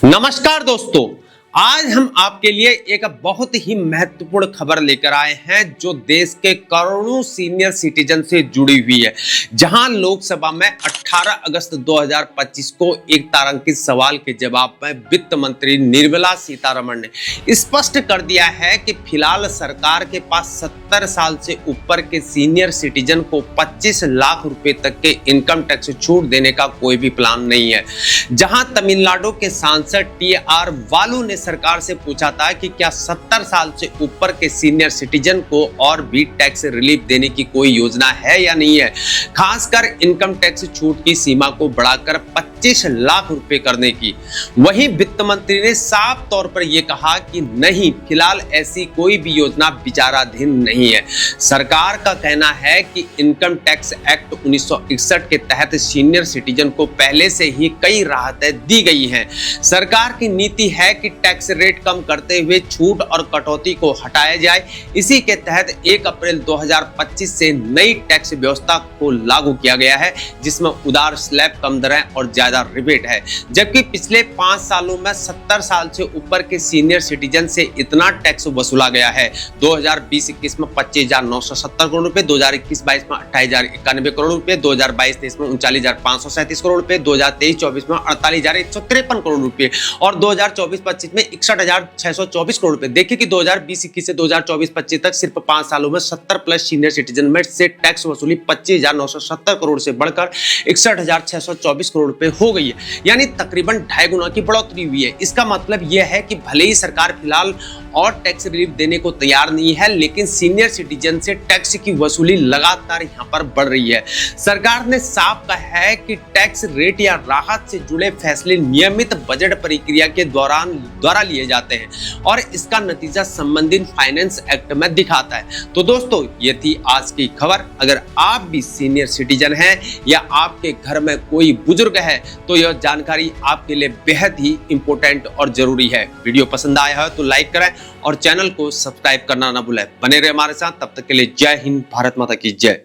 नमस्कार दोस्तों, आज हम आपके लिए एक बहुत ही महत्वपूर्ण खबर लेकर आए हैं जो देश के करोड़ों सीनियर सिटीजन से जुड़ी हुई है। जहां लोकसभा में 18 अगस्त 2025 को एक तारांकित सवाल के जवाब में वित्त मंत्री निर्मला सीतारमण ने स्पष्ट कर दिया है कि फिलहाल सरकार के पास 70 साल से ऊपर के सीनियर सिटीजन को 25 लाख रुपए तक के इनकम टैक्स छूट देने का कोई भी प्लान नहीं है। जहां तमिलनाडु के सांसद टी.आर. बालू ने सरकार से पूछा था कि क्या 70 साल से ऊपर के सीनियर सिटीजन को और भी टैक्स रिलीफ देने की कोई योजना है या नहीं है, खासकर इनकम टैक्स छूट की सीमा को बढ़ाकर 25 लाख रुपए करने की। वहीं वित्त मंत्री ने साफ तौर पर यह कहा कि नहीं, फिलहाल ऐसी कोई भी योजना विचाराधीन नहीं है। सरकार का कहना है कि इनकम टैक्स एक्ट 1961 के तहत सीनियर सिटीजन को पहले से ही कई राहतें दी गई हैं। सरकार की नीति है कि टैक्स रेट कम करते हुए छूट और कटौती को हटाया जाए। इसी के तहत 1 अप्रैल 2025 से नई टैक्स व्यवस्था को लागू किया गया है, जिसमें उदार स्लैब, कम दरें और ज्यादा रिबेट है। जबकि पिछले 5 सालों में 70 साल से ऊपर के सीनियर सिटीजन से इतना टैक्स वसूला गया है। 2020-21 में 25,970 करोड़ रुपए, 2021-22 में 28,091 करोड़ रुपए, 2022-23 में 39,537 करोड़ रुपए, 2023-24 में 48,153 करोड़ रुपए और 2024-25 में 61,624 करोड़ रुपए। देखिए कि 2020-21 से 2024-25 तक सिर्फ 5 सालों में 70 प्लस सीनियर सिटीजन में से टैक्स वसूली 25,970 करोड़ से बढ़कर 61,624 करोड़ रुपए हो गई है, यानी तकरीबन 2.5 गुना की बढ़ोतरी हुई है। इसका मतलब यह है कि भले ही सरकार फिलहाल और टैक्स रिलीफ देने को तैयार नहीं है, लेकिन सीनियर सिटीजन से टैक्स की वसूली लगातार यहां पर बढ़ रही है। सरकार ने साफ कहा है कि टैक्स रेट या राहत से जुड़े फैसले नियमित बजट प्रक्रिया के द्वारा लिए जाते हैं और इसका नतीजा संबंधित फाइनेंस एक्ट में दिखाता है। तो दोस्तों, ये थी आज की खबर। अगर आप भी सीनियर सिटीजन हैं या आपके घर में कोई बुजुर्ग है तो यह जानकारी आपके लिए बेहद ही इंपॉर्टेंट और जरूरी है। वीडियो पसंद आया है तो लाइक करें और चैनल को सब्सक्राइब करना ना भूलें। बने रहे हमारे साथ, तब तक के लिए जय हिंद, भारत माता की जय।